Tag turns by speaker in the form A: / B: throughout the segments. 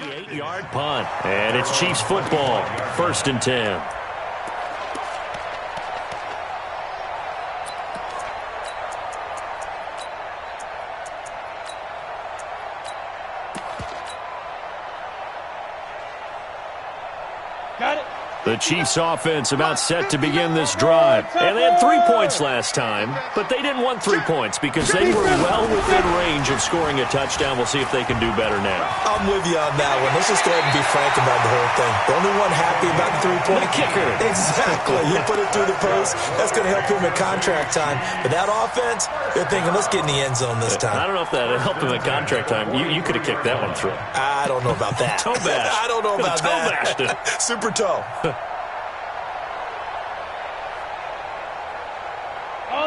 A: 58-yard punt. And it's Chiefs football, 1st and 10.
B: Got it.
A: The Chiefs offense about set to begin this drive. And they had 3 points last time, but they didn't want 3 points because they were well within range of scoring a touchdown. We'll see if they can do better now.
C: I'm with you on that one. Let's just go ahead and be frank about the whole thing. The only one happy about the 3-point
A: kicker.
C: Exactly. You put it through the post. That's going to help him at contract time. But that offense, they're thinking, let's get in the end zone this time.
A: I don't know if that helped him at contract time. You could have kicked that one through.
C: I don't know about that.
A: Toe bash.
C: I don't know about that.
A: Toe bashed it.
C: Super toe.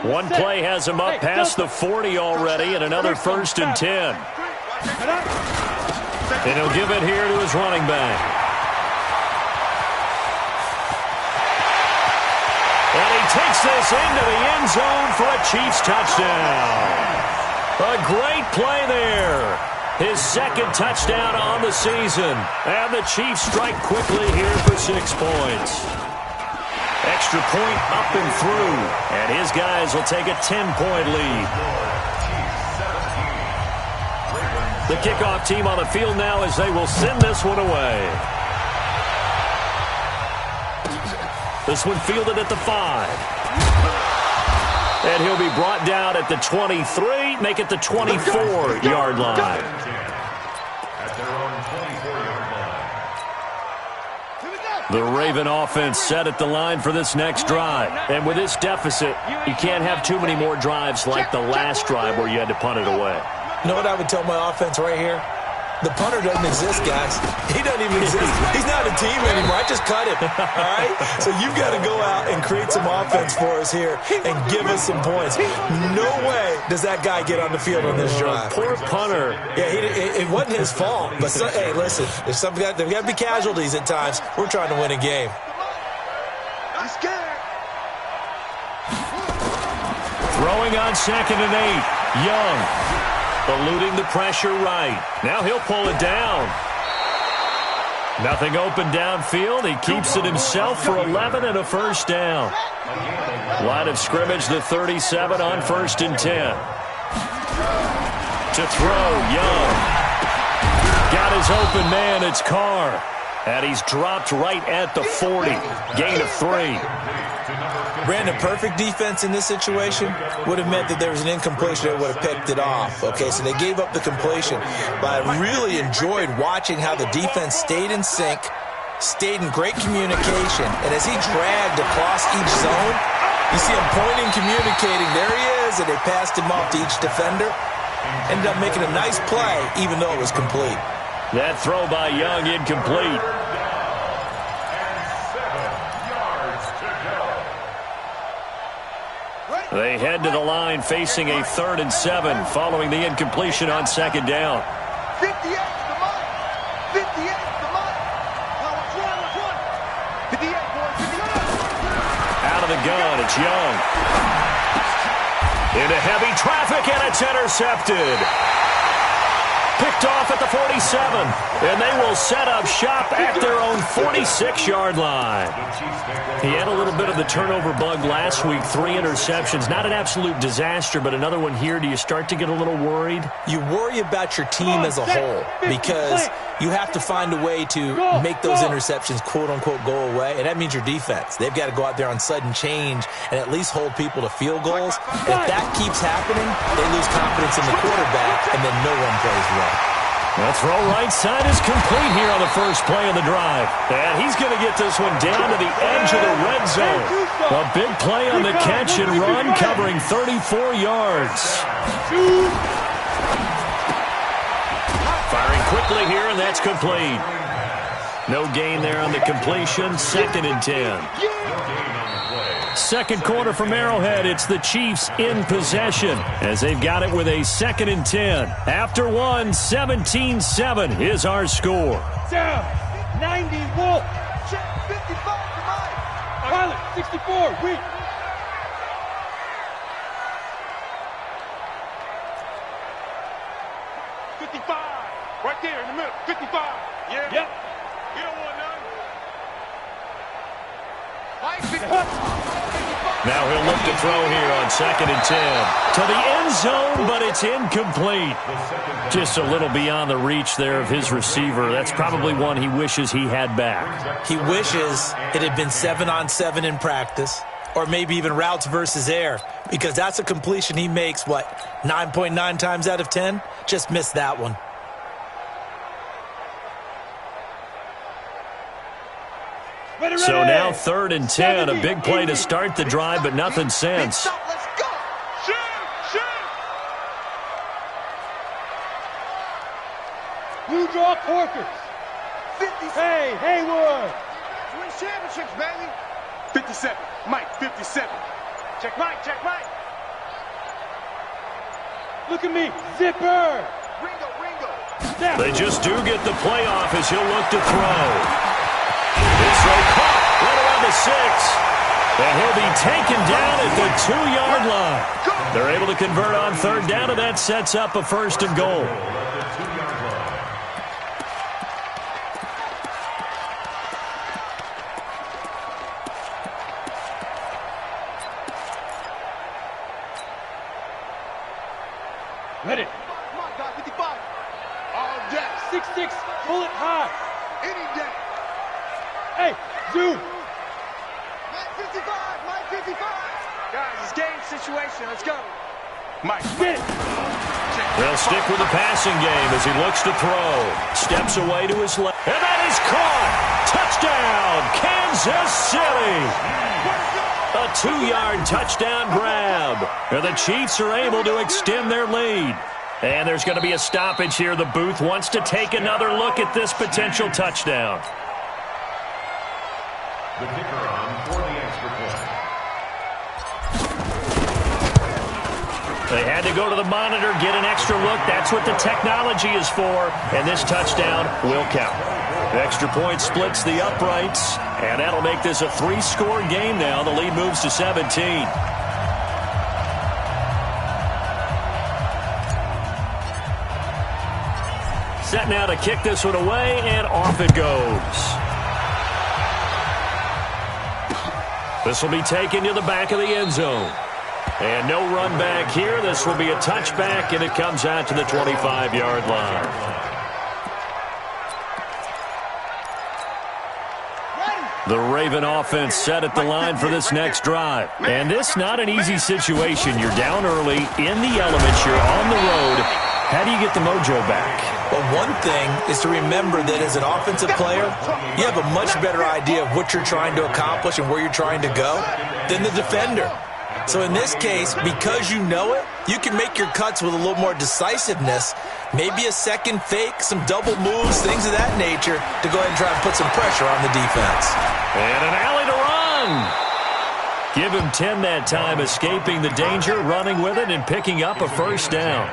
A: One play has him up past the 40 already, and another 1st and 10. And he'll give it here to his running back. And he takes this into the end zone for a Chiefs touchdown. A great play there. His 2nd touchdown on the season. And the Chiefs strike quickly here for 6 points. Extra point up and through. And his guys will take a 10-point lead. The kickoff team on the field now as they will send this one away. This one fielded at the 5. And he'll be brought down at the 23, make it the 24-yard line. The Raven offense set at the line for this next drive. And with this deficit, you can't have too many more drives like the last drive where you had to punt it away.
C: You know what I would tell my offense right here? The punter doesn't exist, guys. He doesn't even exist. He's not a team anymore. I just cut him. All right? So you've got to go out and create some offense for us here and give us some points. No way does that guy get on the field on this drive.
A: Poor punter.
C: Yeah, it wasn't his fault. But, hey, listen, there's got to be casualties at times. We're trying to win a game.
B: I'm scared.
A: Throwing on 2nd and 8. Young. Eluding the pressure right. Now he'll pull it down. Nothing open downfield. He keeps it himself for 11 and a 1st down. Line of scrimmage, the 37 on 1st and 10. To throw, Young. Got his open man, it's Carr. And he's dropped right at the 40. Gain of 3.
C: Brandon, perfect defense in this situation would have meant that there was an incompletion that would have picked it off. Okay, so they gave up the completion. But I really enjoyed watching how the defense stayed in sync, stayed in great communication. And as he dragged across each zone, you see him pointing, communicating. There he is, and they passed him off to each defender. Ended up making a nice play, even though it was complete.
A: That throw by Young incomplete. They head to the line facing a 3rd and 7 following the incompletion on 2nd down.
B: 58 to the mark. 58 to the mark. Now, what's one? 58, boys. 58.
A: Out of the gun, it's Young. Into heavy traffic, and it's intercepted. Picked off at the 47, and they will set up shop at their own 46-yard line. He had a little bit of the turnover bug last week, 3 interceptions. Not an absolute disaster, but another one here. Do you start to get a little worried?
C: You worry about your team as a whole because you have to find a way to make those interceptions, quote-unquote, go away, and that means your defense. They've got to go out there on sudden change and at least hold people to field goals. If that keeps happening, they lose confidence in the quarterback, and then no one plays well.
A: The throw right side is complete here on the first play of the drive. And he's going to get this one down to the edge of the red zone. A big play on the catch and run, covering 34 yards. Firing quickly here, and that's complete. No gain there on the completion. 2nd and 10. Second quarter from Arrowhead. It's the Chiefs in possession as they've got it with a 2nd and 10. After one, 17-7 is our score.
B: Down. 90 Wolf. Check 55 to mine. Pilot 64. Weak. 55. Right there in the middle. 55. Yeah.
D: Yep.
B: You don't want none.
A: Now he'll look to throw here on 2nd and 10. To the end zone, but it's incomplete. Just a little beyond the reach there of his receiver. That's probably one he wishes he had back.
C: He wishes it had been 7-on-7 in practice, or maybe even routes versus air, because that's a completion he makes, 9.9 times out of 10? Just missed that one.
A: So now 3rd and 10, a big play to start the drive, but nothing since.
B: Let's go. Shoot, shoot.
D: Blue draw Corkers.
B: 57.
D: Hey, Haywood.
B: Win championships, baby. 57. Mike, 57. Check Mike, check Mike.
D: Look at me. Zipper.
B: Ringo, Ringo.
D: Snap.
A: They just do get the play off as he'll look to throw. This throw caught right around the 6. And he'll be taken down at the 2-yard line. They're able to convert on 3rd down, and that sets up a 1st and goal.
D: Ready.
B: Come on, guy, 55. All day.
D: 6-6. Pull it high.
B: Any day.
D: Hey, Zoom.
B: Mike 55, Mike 55. Guys, it's game situation. Let's go. Mike,
D: Get it.
A: They'll stick with the passing game as he looks to throw. Steps away to his left. And that is caught. Touchdown, Kansas City. A 2-yard touchdown grab. And the Chiefs are able to extend their lead. And there's going to be a stoppage here. The booth wants to take another look at this potential touchdown.
E: The kicker on for the extra point.
A: They had to go to the monitor, get an extra look. That's what the technology is for. And this touchdown will count. The extra point splits the uprights, and that'll make this a 3-score game now. The lead moves to 17. Set now to kick this one away, and off it goes. This will be taken to the back of the end zone. And no run back here. This will be a touchback, and it comes out to the 25-yard line. The Raven offense set at the line for this next drive. And this not an easy situation. You're down early, in the elements, you're on the road. How do you get the mojo back?
C: Well, one thing is to remember that as an offensive player, you have a much better idea of what you're trying to accomplish and where you're trying to go than the defender. So in this case, because you know it, you can make your cuts with a little more decisiveness, maybe a second fake, some double moves, things of that nature, to go ahead and try and put some pressure on the defense.
A: And an alley to run. Give him 10 that time, escaping the danger, running with it, and picking up a 1st down.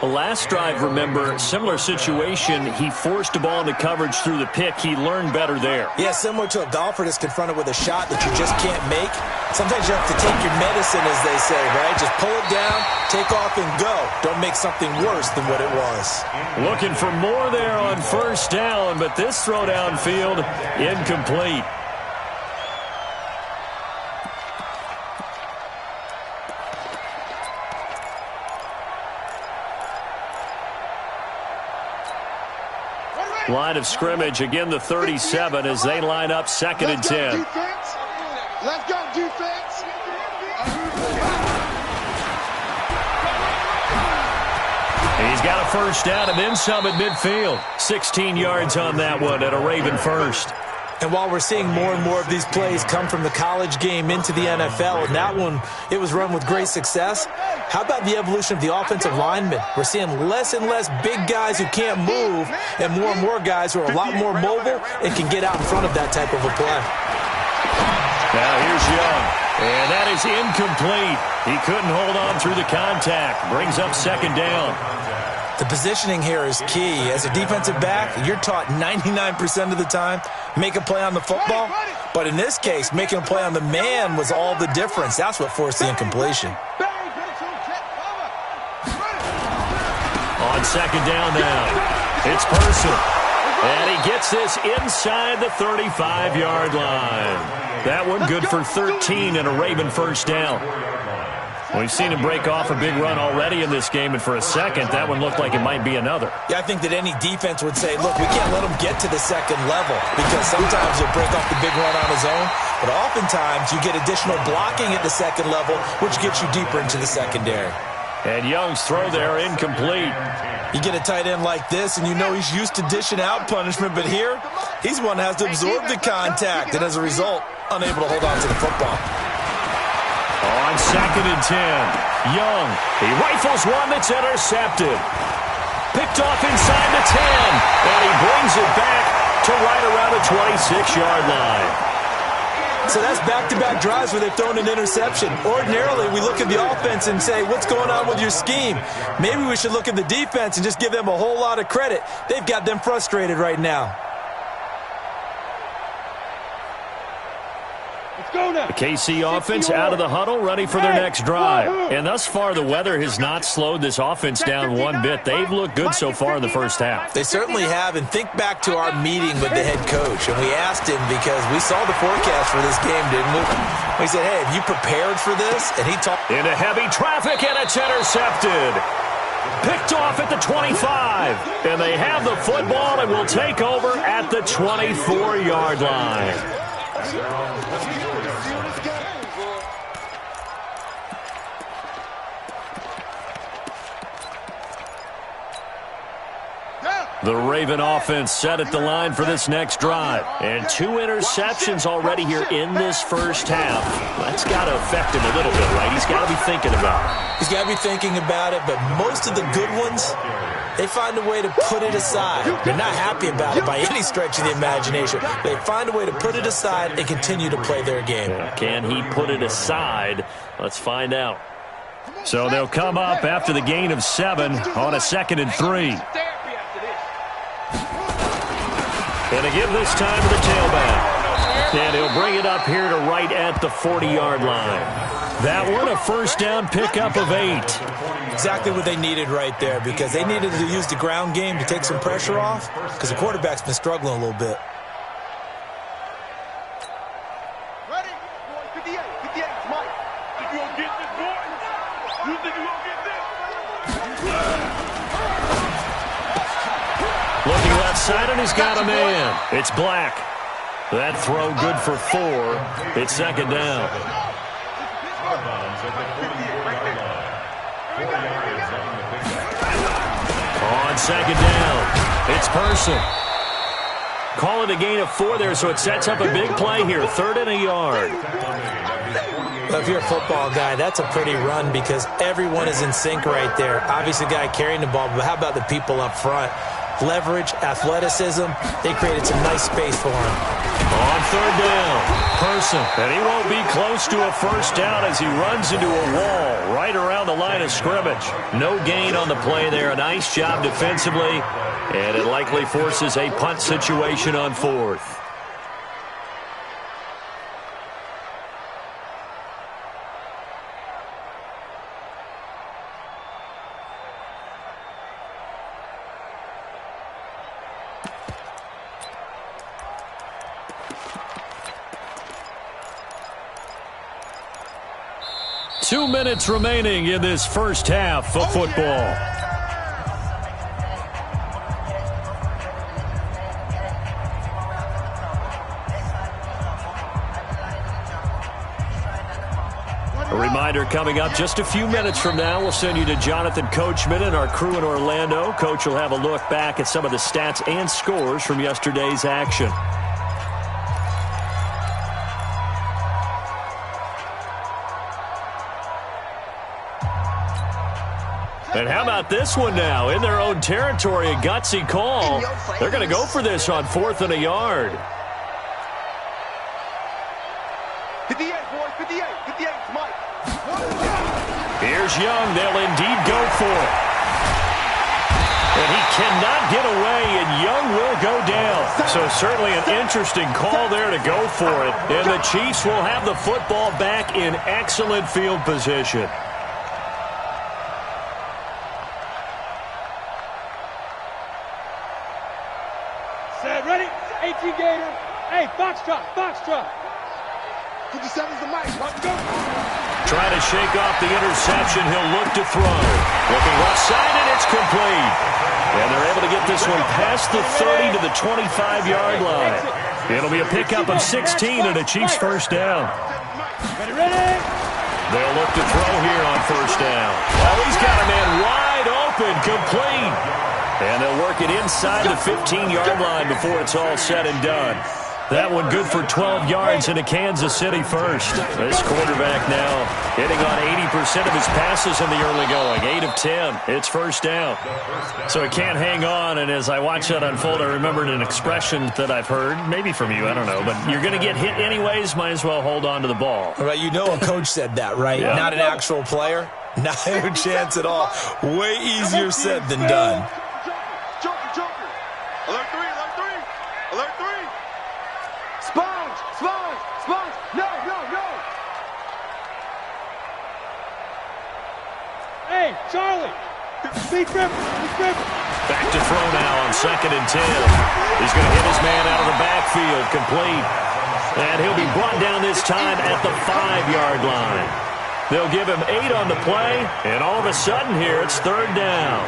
A: The last drive, remember, similar situation. He forced a ball into coverage through the pick. He learned better there.
C: Yeah, similar to a golfer that's confronted with a shot that you just can't make. Sometimes you have to take your medicine, as they say, right? Just pull it down, take off, and go. Don't make something worse than what it was.
A: Looking for more there on 1st down, but this throw downfield, incomplete. Line of scrimmage, again the 37 as they line up 2nd and 10.
B: Let's go, defense.
A: He's got a 1st down and then some at midfield. 16 yards on that one at a Raven 1st.
C: And while we're seeing more and more of these plays come from the college game into the NFL, and that one, it was run with great success, how about the evolution of the offensive linemen? We're seeing less and less big guys who can't move and more guys who are a lot more mobile and can get out in front of that type of a play.
A: Now here's Young, and that is incomplete. He couldn't hold on through the contact. Brings up 2nd down.
C: The positioning here is key. As a defensive back, you're taught 99% of the time, make a play on the football. But in this case, making a play on the man was all the difference. That's what forced the incompletion.
A: On 2nd down now, it's Person. And he gets this inside the 35-yard line. That one good for 13 and a Raven first down. We've seen him break off a big run already in this game, and for a second, that one looked like it might be another.
C: Yeah, I think that any defense would say, look, we can't let him get to the second level because sometimes he'll break off the big run on his own, but oftentimes you get additional blocking at the second level, which gets you deeper into the secondary.
A: And Young's throw there incomplete.
C: You get a tight end like this, and you know he's used to dishing out punishment, but here, he's one that has to absorb the contact, and as a result, unable to hold on to the football.
A: On 2nd and 10, Young, he rifles one that's intercepted. Picked off inside the 10, and he brings it back to right around the 26-yard line.
C: So that's back-to-back drives where they've thrown an interception. Ordinarily, we look at the offense and say, what's going on with your scheme? Maybe we should look at the defense and just give them a whole lot of credit. They've got them frustrated right now.
A: The KC offense out of the huddle, ready for their next drive. And thus far, the weather has not slowed this offense down one bit. They've looked good so far in the first half.
C: They certainly have, and think back to our meeting with the head coach, and we asked him because we saw the forecast for this game, didn't we? We said, hey, have you prepared for this? And he talked
A: into heavy traffic, and it's intercepted. Picked off at the 25, and they have the football and will take over at the 24-yard line. The Raven offense set at the line for this next drive. And 2 interceptions already here in this first half. That's got to affect him a little bit, right? He's got to be thinking about it.
C: He's got to be thinking about it, but most of the good ones, they find a way to put it aside. They're not happy about it by any stretch of the imagination. They find a way to put it aside and continue to play their game.
A: Can he put it aside? Let's find out. So they'll come up after the gain of 7 on a 2nd and 3. And a give this time to the tailback. And he'll bring it up here to right at the 40-yard line. That one, a first down pickup of 8.
C: Exactly what they needed right there, because they needed to use the ground game to take some pressure off, because the quarterback's been struggling a little bit.
B: Ready? 58, 58, Mike. Think you gonna get this, boy? You think you gonna get this?
A: Looking left side, and he's got a man. It's Black. That throw good for 4. It's 2nd down. On 2nd down, it's Person. Call it a gain of 4 there, so it sets up a big play here. 3rd and a yard.
C: Well, if you're a football guy, that's a pretty run because everyone is in sync right there. Obviously, the guy carrying the ball, but how about the people up front? Leverage, athleticism, they created some nice space for him.
A: On 3rd down, Person. And he won't be close to a first down as he runs into a wall right around the line of scrimmage. No gain on the play there. A nice job defensively, and it likely forces a punt situation on 4th. Two minutes remaining in this first half of football. A reminder coming up just a few minutes from now, we'll send you to Jonathan Coachman and our crew in Orlando. Coach will have a look back at some of the stats and scores from yesterday's action. And how about this one now? In their own territory, a gutsy call. They're going to go for this on 4th and a yard.
B: 58, boys, 58, 58, Mike.
A: Here's Young. They'll indeed go for it. And he cannot get away, and Young will go down. So certainly an interesting call there to go for it. And the Chiefs will have the football back in excellent field position.
D: Foxtrot, foxtrot.
B: 57's the mic. Let's go.
A: Trying to shake off the interception. He'll look to throw. Looking left side, and it's complete. And they're able to get this one past the 30 to the 25-yard line. It'll be a pickup of 16 and a Chiefs first down.
D: Ready, ready.
A: They'll look to throw here on first down. Well, he's got a man wide open, complete. And they'll work it inside the 15-yard line before it's all said and done. That one good for 12 yards into Kansas City first. This quarterback now hitting on 80% of his passes in the early going. 8 of 10. It's first down. So it can't hang on, and as I watch that unfold, I remembered an expression that I've heard, maybe from you, I don't know, but you're going to get hit anyways, might as well hold on to the ball.
C: Right, you know a coach said that, right?
A: Yeah.
C: Not an actual player. Not a chance at all. Way easier said than done.
B: Joker. Alert 3, alert 3. Alert 3. Sponge. No.
D: Hey, Charlie. Be careful.
A: Back to throw now on 2nd and 10. He's going to hit his man out of the backfield, complete. And he'll be brought down this time at the 5-yard line. They'll give him 8 on the play, and all of a sudden here it's 3rd down.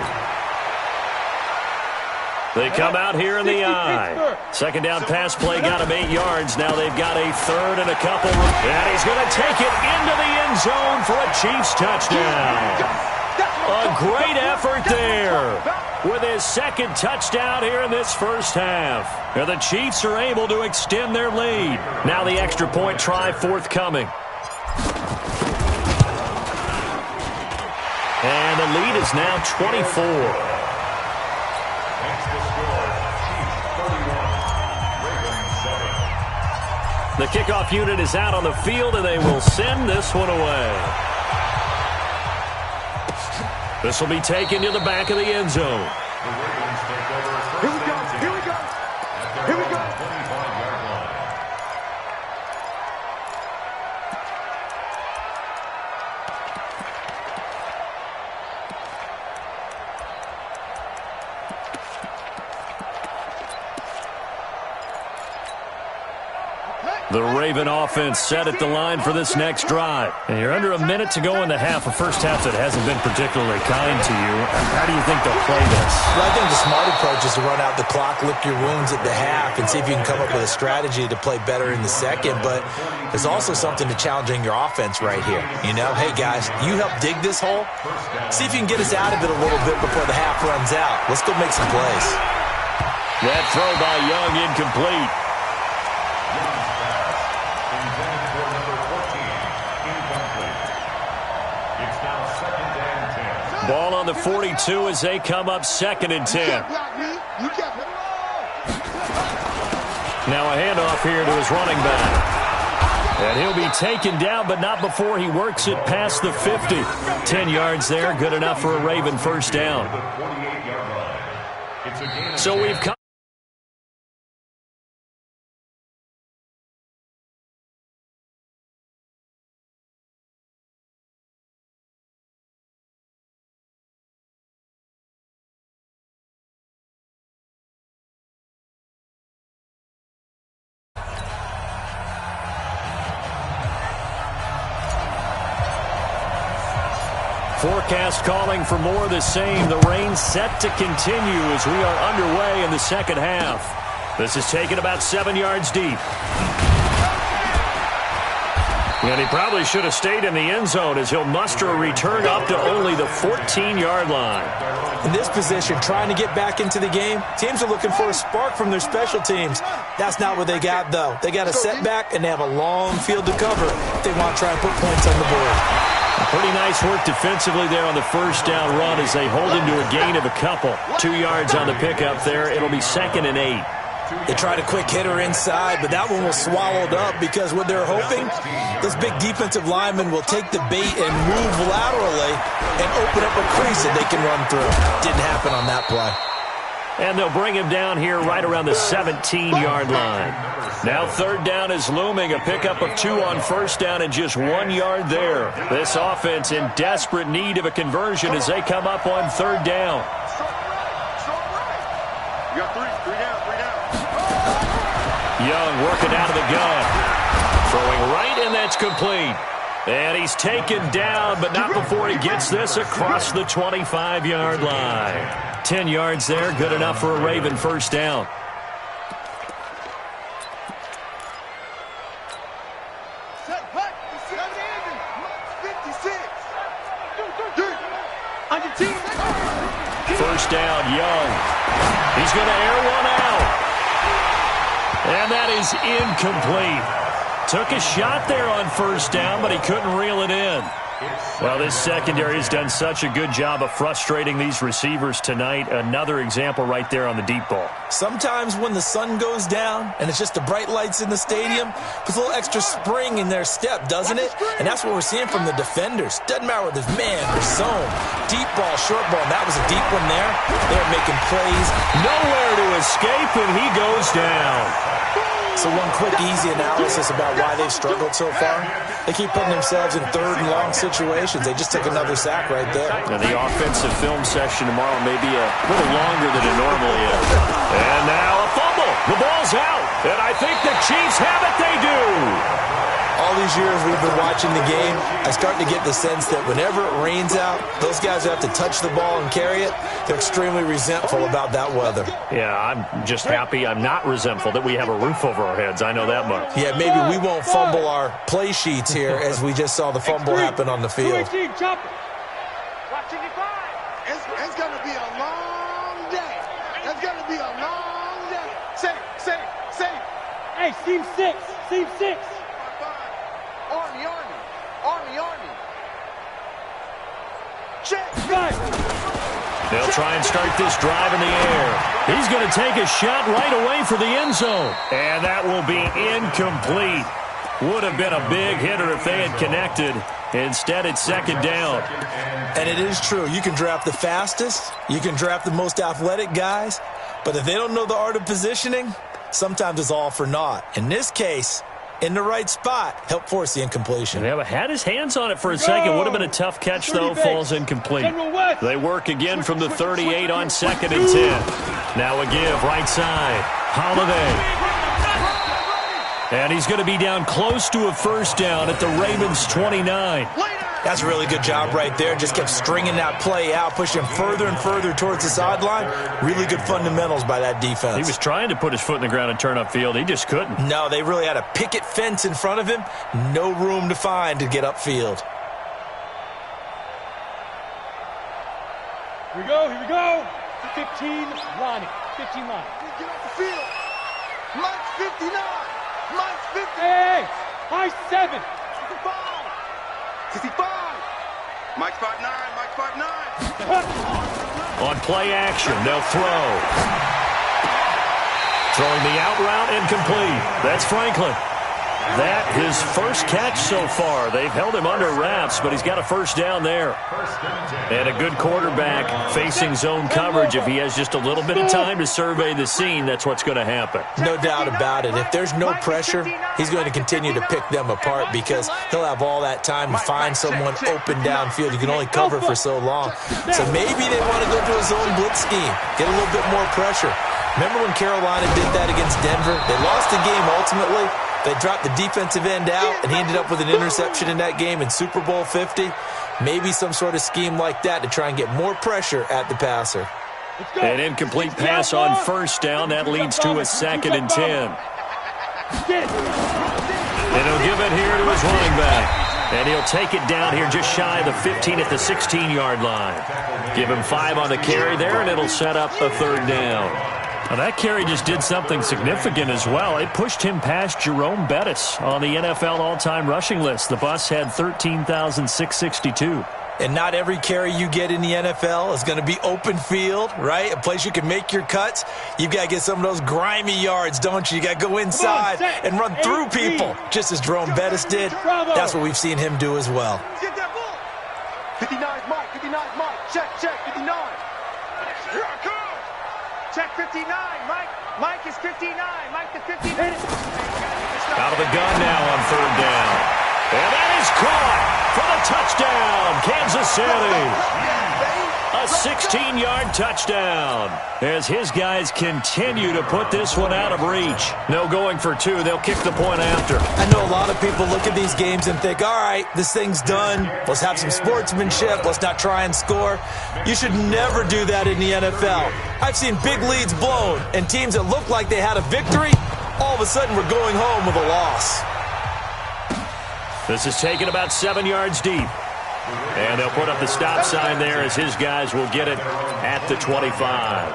A: They come out here in the eye. 2nd down pass play got him 8 yards. Now they've got a 3rd and a couple. And he's going to take it into the end zone for a Chiefs touchdown. A great effort there with his 2nd touchdown here in this first half. And the Chiefs are able to extend their lead. Now the extra point try forthcoming. And the lead is now 24. The kickoff unit is out on the field, and they will send this one away. This will be taken to the back of the end zone.
B: Here we go.
A: The Raven offense set at the line for this next drive. And you're under a minute to go in the half, a first half that hasn't been particularly kind to you. How do you think they'll play this?
C: Well, I think the smart approach is to run out the clock, lick your wounds at the half, and see if you can come up with a strategy to play better in the second. But there's also something to challenging your offense right here. You know, hey, guys, you help dig this hole. See if you can get us out of it a little bit before the half runs out. Let's go make some plays.
A: That throw by Young incomplete. Ball on the 42 as they come up 2nd and 10. Now a handoff here to his running back. And he'll be taken down, but not before he works it past the 50. 10 yards there, good enough for a Raven first down. So we've come. Forecast calling for more of the same. The rain set to continue as we are underway in the second half. This is taken about 7 yards deep. And he probably should have stayed in the end zone as he'll muster a return up to only the 14-yard line.
C: In this position, trying to get back into the game, teams are looking for a spark from their special teams. That's not what they got, though. They got a setback, and they have a long field to cover if they want to try and put points on the board.
A: Pretty nice work defensively there on the first down run as they hold him to a gain of a couple. 2 yards on the pickup there. It'll be 2nd and 8.
C: They tried a quick hitter inside, but that one was swallowed up because what they're hoping, this big defensive lineman will take the bait and move laterally and open up a crease that they can run through. Didn't happen on that play.
A: And they'll bring him down here right around the 17-yard line. Now 3rd down is looming. A pickup of 2 on first down and just 1 yard there. This offense in desperate need of a conversion as they come up on 3rd down.
B: You got 3 down.
A: Young working out of the gun. Throwing right, and that's complete. And he's taken down, but not before he gets this across the 25-yard line. 10 yards there, good enough for a Raven first down. First down, Young. He's going to air one out. And that is incomplete. Took a shot there on first down, but he couldn't reel it in. Well, this secondary has done such a good job of frustrating these receivers tonight. Another example right there on the deep ball.
C: Sometimes when the sun goes down and it's just the bright lights in the stadium, puts a little extra spring in their step, doesn't it? And that's what we're seeing from the defenders. Doesn't matter whether it's man or zone. Deep ball, short ball, and that was a deep one there. They're making plays.
A: Nowhere to escape, and he goes down.
C: So one quick, easy analysis about why they've struggled so far. They keep putting themselves in third and long situations. They just took another sack right there.
A: And the offensive film session tomorrow may be a little longer than it normally is. And now a fumble. The ball's out. And I think the Chiefs have it. They do.
C: All these years we've been watching the game, I start to get the sense that whenever it rains out, those guys who have to touch the ball and carry it, they're extremely resentful about that weather.
A: Yeah, I'm just happy I'm not resentful that we have a roof over our heads. I know that much.
C: Yeah, maybe we won't fumble our play sheets here as we just saw the fumble happen on the field.
B: It's going to be a long day. It's going to be a long day. Say.
D: Hey, seam six.
B: Army. Check.
A: They'll try and start this drive in the air. He's going to take a shot right away for the end zone. And that will be incomplete. Would have been a big hitter if they had connected. Instead, it's second down.
C: And it is true. You can draft the fastest. You can draft the most athletic guys. But if they don't know the art of positioning, sometimes it's all for naught. In this case, in the right spot, help force the incompletion.
A: Yeah, but had his hands on it for a second. Would have been a tough catch, though. Falls incomplete. They work again from the 38 on 2nd and 10. Now a give, right side. Holiday. And he's going to be down close to a first down at the Ravens' 29.
C: That's a really good job right there. Just kept stringing that play out, pushing him further and further towards the sideline. Really good fundamentals by that defense.
A: He was trying to put his foot in the ground and turn upfield. He just couldn't.
C: No, they really had a picket fence in front of him. No room to find to get upfield.
D: Here we go. 15 line. 15 line.
B: Get off the field. Mike's 59. Mike's 50.
D: Hey, high 7.
B: 55. Mike's 5'9".
A: On play action, they'll throw. Throwing the out route incomplete. That's Franklin. That his first catch so far. They've held him under wraps, but he's got a first down there. And a good quarterback facing zone coverage. If he has just a little bit of time to survey the scene, that's what's going to happen.
C: No doubt about it. If there's no pressure, he's going to continue to pick them apart because he'll have all that time to find someone open downfield. You can only cover for so long. So maybe they want to go to a zone blitz scheme, get a little bit more pressure. Remember when Carolina did that against Denver? They lost the game ultimately. They dropped the defensive end out, and he ended up with an interception in that game in Super Bowl 50. Maybe some sort of scheme like that to try and get more pressure at the passer.
A: An incomplete pass on first down. That leads to a 2nd and 10. And he'll give it here to his running back. And he'll take it down here just shy of the 15 at the 16-yard line. Give him 5 on the carry there, and it'll set up a 3rd down. Now that carry just did something significant as well. It pushed him past Jerome Bettis on the NFL all-time rushing list. The bus had 13,662.
C: And not every carry you get in the NFL is going to be open field, right? A place you can make your cuts. You've got to get some of those grimy yards, don't you? You got to go inside and run through people, just as Jerome Bettis did. That's what we've seen him do as well.
B: Get that ball. 59's Mike. 59's Mike. Check. 59. Here I come. Check 59. Mike is 59. Mike the 59.
A: Out of the gun now on 3rd down. And that is caught for the touchdown, Kansas City. A 16-yard touchdown as his guys continue to put this one out of reach. No going for two. They'll kick the point after.
C: I know a lot of people look at these games and think, all right, this thing's done. Let's have some sportsmanship. Let's not try and score. You should never do that in the NFL. I've seen big leads blown and teams that look like they had a victory, all of a sudden we're going home with a loss.
A: This is taken about 7 yards deep. And they'll put up the stop sign there as his guys will get it at the 25.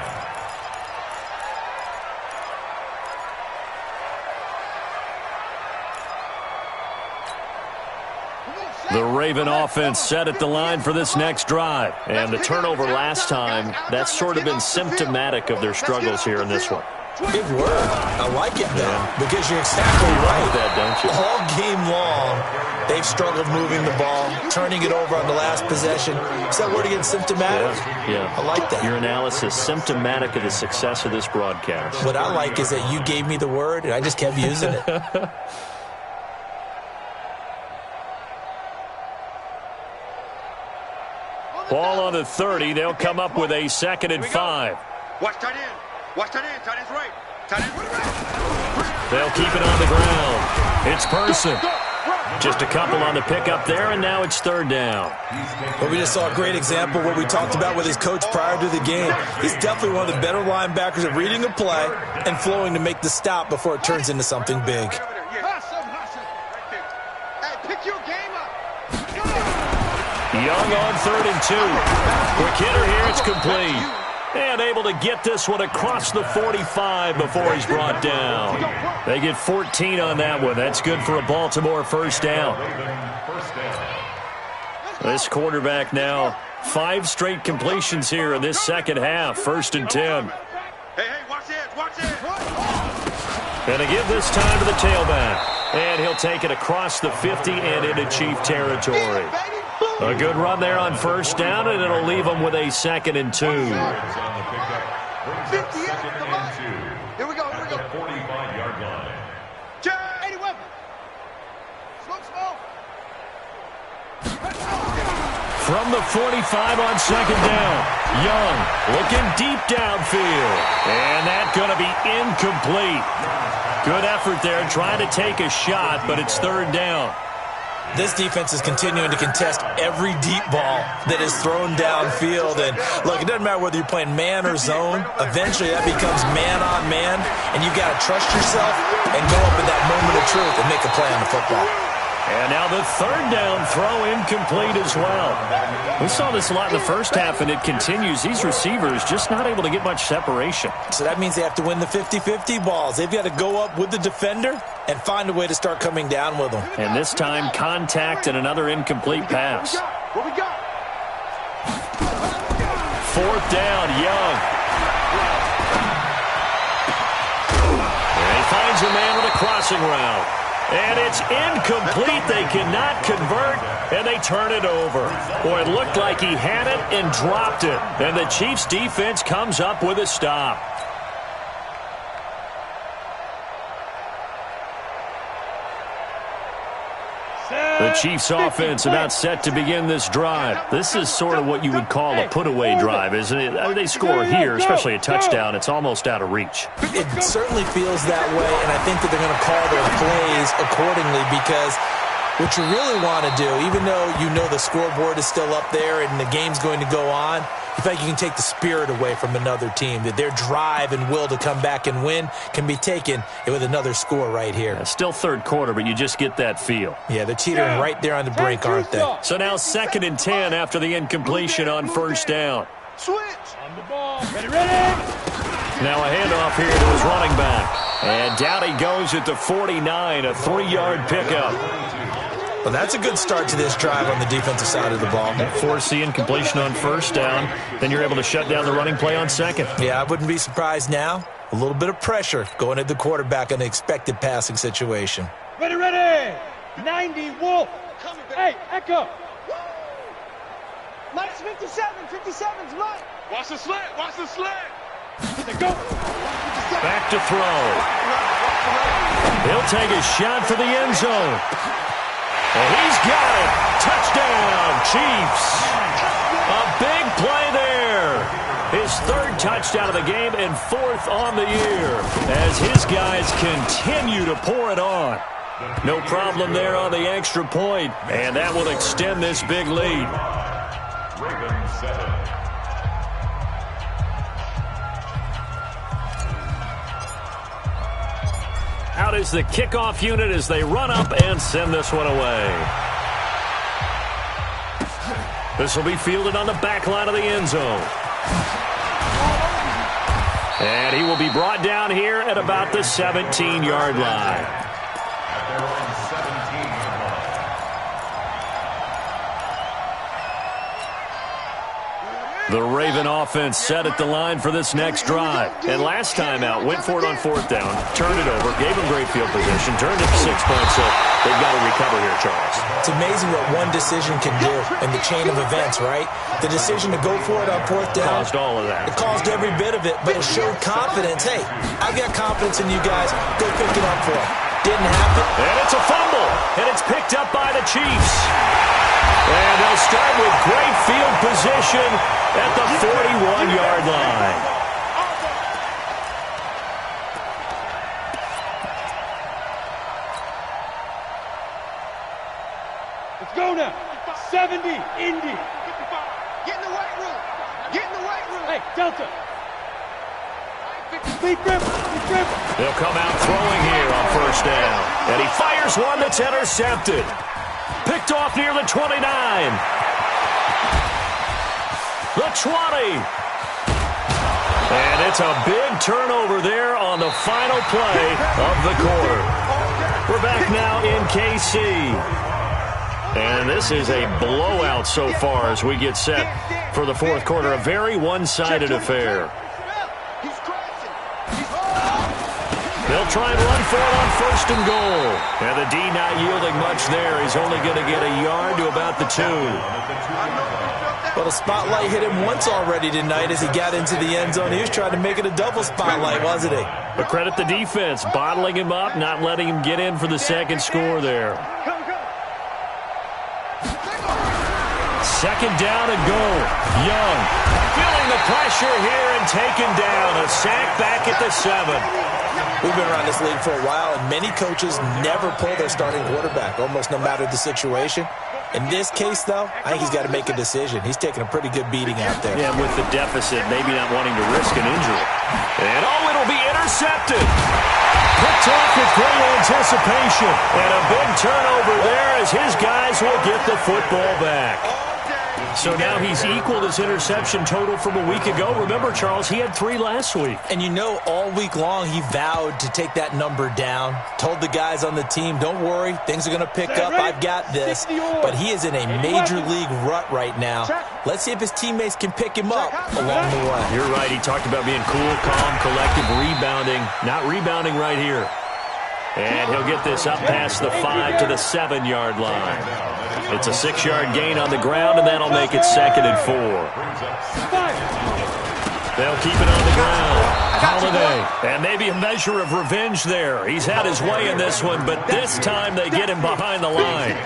A: The Raven offense set at the line for this next drive. And the turnover last time, that's sort of been symptomatic of their struggles here in this one.
C: Big word. I like it, though, because you're exactly right.
A: That, don't you?
C: All game long, they've struggled moving the ball, turning it over on the last possession. Is that word again, symptomatic?
A: Yeah.
C: I like that.
A: Your analysis, symptomatic of the success of this broadcast.
C: What I like is that you gave me the word, and I just kept using it.
A: Ball on the 30. They'll come up with a 2nd and 5.
B: Watch tight end. Watch tight end. Tight end's right. Tight end right.
A: They'll keep it on the ground. It's Person. Just a couple on the pickup there, and now it's 3rd down.
C: Well, we just saw a great example of what we talked about with his coach prior to the game. He's definitely one of the better linebackers at reading a play and flowing to make the stop before it turns into something big.
A: Young on 3rd and 2. Quick hitter here, it's complete. And able to get this one across the 45 before he's brought down. They get 14 on that one. That's good for a Baltimore first down. This quarterback now, 5 straight completions here in this second half. 1st and 10.
B: Hey, watch it, watch it.
A: Gonna give this time to the tailback. And he'll take it across the 50 and into Chief territory. A good run there on 1st down, and it'll leave them with a 2nd and 2.
B: 58, come on. Here we go, here we go.
E: 45-yard line.
B: Check. 80 weapon. Small.
A: From the 45 on 2nd down. Young looking deep downfield. And that's going to be incomplete. Good effort there trying to take a shot, but it's 3rd down.
C: This defense is continuing to contest every deep ball that is thrown downfield. And, look, it doesn't matter whether you're playing man or zone. Eventually that becomes man-on-man, and you've got to trust yourself and go up in that moment of truth and make a play on the football.
A: And now the 3rd down throw incomplete as well. We saw this a lot in the first half, and it continues. These receivers just not able to get much separation.
C: So that means they have to win the 50-50 balls. They've got to go up with the defender and find a way to start coming down with them.
A: And this time, contact and another incomplete pass.
B: What we got?
A: 4th down, Young. And he finds a man with a crossing route. And it's incomplete. They cannot convert, and they turn it over. Boy, it looked like he had it and dropped it. And the Chiefs' defense comes up with a stop. The Chiefs' offense about set to begin this drive. This is sort of what you would call a put-away drive, isn't it? They score here, especially a touchdown. It's almost out of reach.
C: It certainly feels that way, and I think that they're going to call their plays accordingly because what you really want to do, even though you know the scoreboard is still up there and the game's going to go on, you feel like you can take the spirit away from another team, that their drive and will to come back and win can be taken with another score right here.
A: Yeah, still 3rd quarter, but you just get that feel.
C: Yeah, they're teetering right there on the brink, aren't they?
A: So now 2nd and 10 after the incompletion on 1st down.
B: Switch.
D: On the ball. Ready.
A: Now a handoff here to his running back. And down he goes at the 49, a 3-yard pickup.
C: Well, that's a good start to this drive on the defensive side of the ball.
A: Force the incompletion on 1st down. Then you're able to shut down the running play on 2nd.
C: Yeah, I wouldn't be surprised now. A little bit of pressure going at the quarterback in an expected passing situation.
D: Ready. 90, Wolf. Hey, Echo.
B: Mike's 57. 57's Mike. Watch the slant. Watch the slant.
D: Go.
A: Back to throw. He'll take a shot for the end zone. And he's got it. Touchdown, Chiefs. A big play there touchdown of the game and 4th on the year as his guys continue to pour it on. No problem there on the extra point, and that will extend this big lead.
E: Ravens 7.
A: Out is the kickoff unit as they run up and send this one away. This will be fielded on the back line of the end zone. And he will be brought down here at about the 17-yard line.
E: At their own 17-yard line.
A: The Raven offense set at the line for this next drive. And last time out, went for it on 4th down, turned it over, gave them great field position, turned it 6 points. So they've got to recover here, Charles.
C: It's amazing what one decision can do in the chain of events, right? The decision to go for it on 4th down.
A: Caused all of that.
C: It caused every bit of it, but it showed confidence. Hey, I've got confidence in you guys. Go pick it up for it. Didn't happen.
A: And it's a fumble. And it's picked up by the Chiefs. And they'll start with great field position at the 41-yard line.
D: Let's go now. 70, Indy.
B: Get in the weight room. Get in the weight room.
D: Hey, Delta. Big grip.
A: They'll come out throwing here on 1st down. And he fires one that's intercepted. Picked off near the 29. The 20. And it's a big turnover there on the final play of the quarter. We're back now in KC. And this is a blowout so far as we get set for the 4th quarter. A very one-sided affair. They'll try and run for it on 1st and goal. And the D not yielding much there. He's only going to get a yard to about the 2.
C: Well, the spotlight hit him once already tonight as he got into the end zone. He was trying to make it a double spotlight, wasn't he?
A: But credit the defense, bottling him up, not letting him get in for the second score there. 2nd down and goal. Young feeling the pressure here and taken down. A sack back at the 7.
C: We've been around this league for a while, and many coaches never pull their starting quarterback, almost no matter the situation. In this case, though, I think he's got to make a decision. He's taking a pretty good beating out there.
A: Yeah, with the deficit, maybe not wanting to risk an injury. And, it'll be intercepted. Picked off with great anticipation. And a big turnover there as his guys will get the football back. So now he's equaled his interception total from a week ago. Remember, Charles, he had 3 last week.
C: And all week long he vowed to take that number down. Told the guys on the team, don't worry, things are going to pick up. I've got this. But he is in a major league rut right now. Let's see if his teammates can pick him up along the way.
A: You're right. He talked about being cool, calm, collective, rebounding. Not rebounding right here. And he'll get this up past the 5 to the 7-yard line. It's a 6-yard gain on the ground, and that'll make it 2nd and 4. They'll keep it on the ground. Holiday. And maybe a measure of revenge there. He's had his way in this one, but this time they get him behind the line.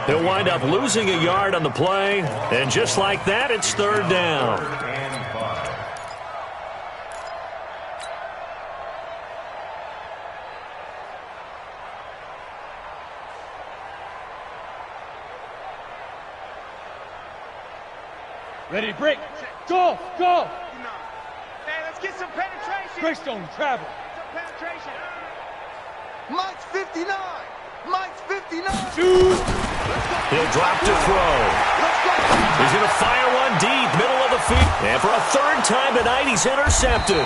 A: He'll wind up losing a yard on the play, and just like that, it's 3rd down.
D: Ready, break. Go.
B: Hey, let's get some penetration.
D: Greystone, travel.
B: Some penetration. Mike's 59. Mike's 59.
D: Shoot.
A: He'll drop to throw. He's going to fire one deep, middle of the field. And for a 3rd time tonight, he's intercepted.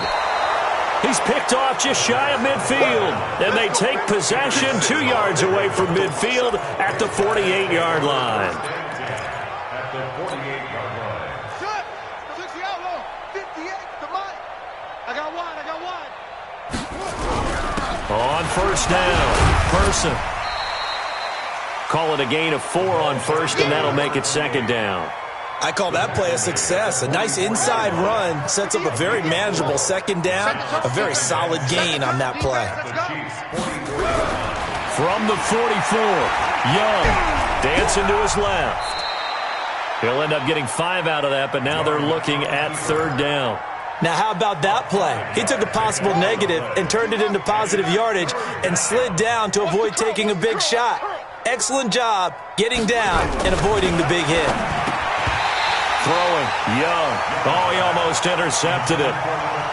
A: He's picked off just shy of midfield. And they take possession 2 yards away from midfield at the 48-yard line.
E: At the 48-yard line.
B: 60 out low. 58 to Mike. I got one.
A: On 1st down, Person. Call it a gain of 4 on 1st, and that'll make it 2nd down.
C: I call that play a success. A nice inside run sets up a very manageable 2nd down. A very solid gain on that play.
A: From the 44, Young dancing to his left. He'll end up getting 5 out of that, but now they're looking at 3rd down.
C: Now, how about that play? He took a possible negative and turned it into positive yardage and slid down to avoid taking a big shot. Excellent job getting down and avoiding the big hit.
A: Throwing, Young. Oh, he almost intercepted it.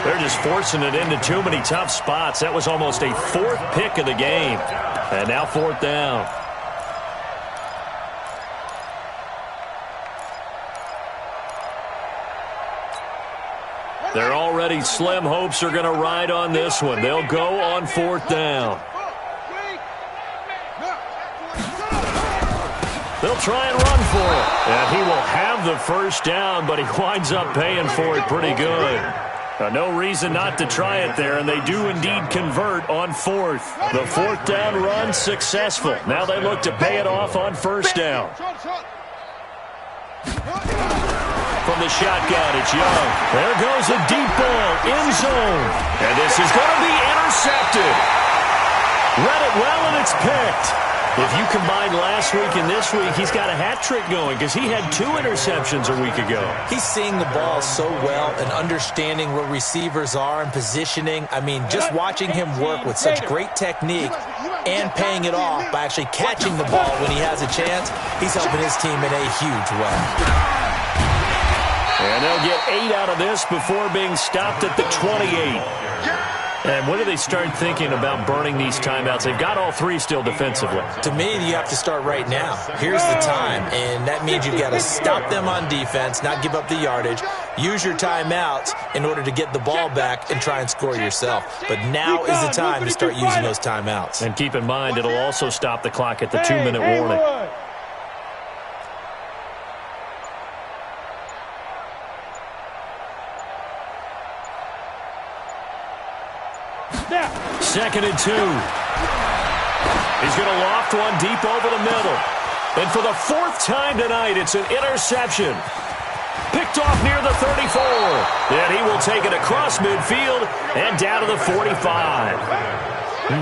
A: They're just forcing it into too many tough spots. That was almost a fourth pick of the game. And now fourth down. Their already slim hopes are going to ride on this one. They'll go on fourth down. They'll try and run for it. And he will have the first down, but he winds up paying for it pretty good. No reason not to try it there, and they do indeed convert on fourth. The fourth down run successful. Now they look to pay it off on first down. From the shotgun, it's Young. There goes a deep ball, end zone. And this is going to be intercepted. Read it well, and it's picked. If you combine last week and this week, he's got a hat trick going because he had 2 interceptions a week ago.
C: He's seeing the ball so well and understanding where receivers are and positioning. I mean, just watching him work with such great technique and paying it off by actually catching the ball when he has a chance, he's helping his team in a huge way.
A: And they'll get 8 out of this before being stopped at the 28. And when do they start thinking about burning these timeouts? They've got all 3 still defensively.
C: To me, you have to start right now. Here's the time, and that means you've got to stop them on defense, not give up the yardage, use your timeouts in order to get the ball back and try and score yourself. But now is the time to start using those timeouts.
A: And keep in mind, it'll also stop the clock at the 2-minute warning. Second and 2. He's going to loft one deep over the middle. And for the 4th time tonight, it's an interception. Picked off near the 34. And he will take it across midfield and down to the 45.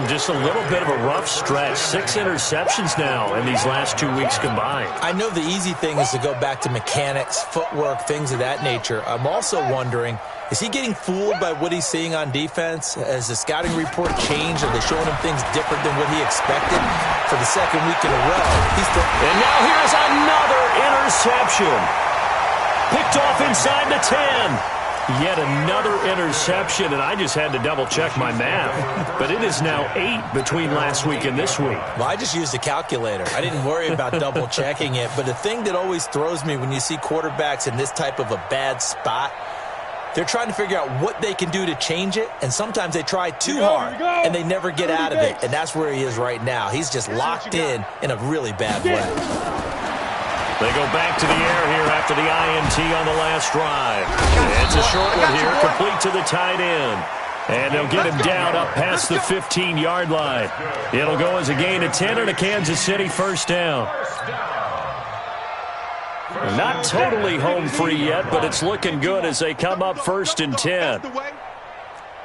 A: Just a little bit of a rough stretch. 6 interceptions now in these last 2 weeks combined.
C: I know the easy thing is to go back to mechanics, footwork, things of that nature. I'm also wondering, is he getting fooled by what he's seeing on defense? Has the scouting report changed? Are they showing him things different than what he expected? For the 2nd week in a row,
A: and now here's another interception. Picked off inside the 10. Yet another interception, and I just had to double-check my math. But it is now 8 between last week and this week.
C: Well, I just used a calculator. I didn't worry about double-checking it. But the thing that always throws me when you see quarterbacks in this type of a bad spot, they're trying to figure out what they can do to change it, and sometimes they try too hard, and they never get out of it. And that's where he is right now. He's just locked in a really bad way.
A: They go back to the air here after the INT on the last drive. It's a short one here, complete to the tight end. And they'll get him down up past the 15-yard line. It'll go as a gain of 10 and a Kansas City first down. Not totally home free yet, but it's looking good as they come up 1st and 10.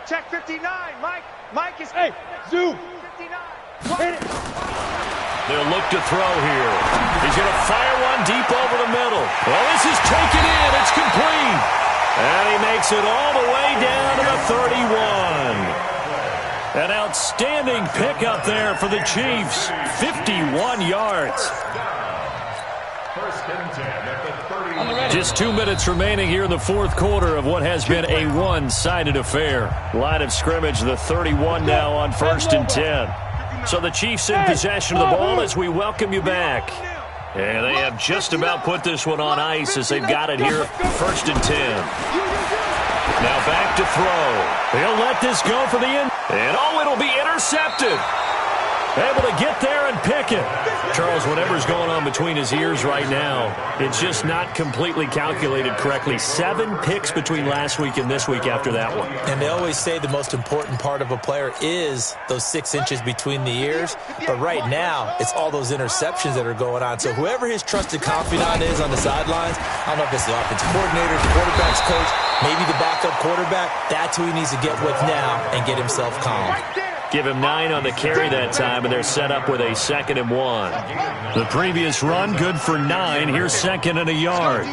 B: Check 59, Mike. Mike is...
D: Hey, zoom.
B: 59.
A: They'll look to throw here. He's going to fire one deep over the middle. Well, this is taken in. It's complete. And he makes it all the way down to the 31. An outstanding pickup there for the Chiefs. 51 yards. Just 2 minutes remaining here in the 4th quarter of what has been a one-sided affair. Line of scrimmage, the 31 now on 1st and 10. So the Chiefs in possession of the ball as we welcome you back. And they have just about put this one on ice as they've got it here, 1st and 10. Now back to throw. He'll let this go for the end. And it'll be intercepted. Able to get there and pick it. Charles, whatever's going on between his ears right now, it's just not completely calculated correctly. 7 picks between last week and this week after that one.
C: And they always say the most important part of a player is those 6 inches between the ears. But right now, it's all those interceptions that are going on. So whoever his trusted confidant is on the sidelines, I don't know if it's the offensive coordinator, the quarterback's coach, maybe the backup quarterback, that's who he needs to get with now and get himself calm.
A: Give him 9 on the carry that time, and they're set up with a 2nd and 1. The previous run, good for 9. Here's 2nd and a yard.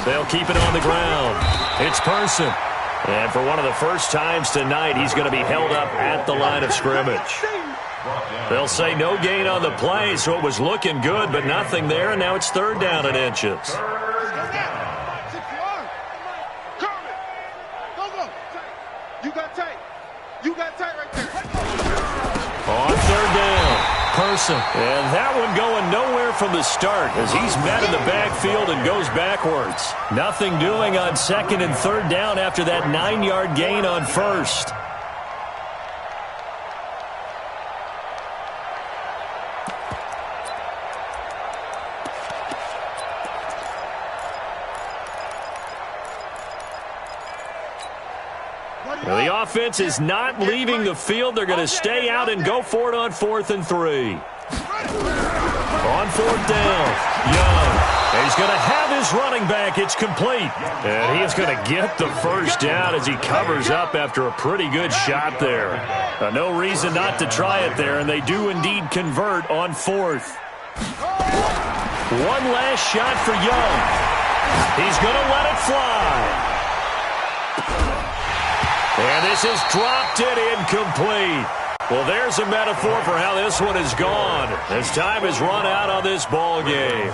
A: They'll keep it on the ground. It's Person. And for one of the first times tonight, he's going to be held up at the line of scrimmage. They'll say no gain on the play, so it was looking good, but nothing there, and now it's third down and inches.
B: You got tight. You got tight right there.
A: On third down, Person. And that one going nowhere from the start as he's met in the backfield and goes backwards. Nothing doing on second and third down after that 9-yard gain on first. Well, the offense is not leaving the field. They're going to stay out and go for it on 4th and 3. On 4th down, Young. And he's going to have his running back. It's complete. And he's going to get the first down as he covers up after a pretty good shot there. No reason not to try it there, and they do indeed convert on 4th. One last shot for Young. He's going to let it fly. And this is dropped it incomplete. Well, there's a metaphor for how this one is gone as time has run out on this ball game.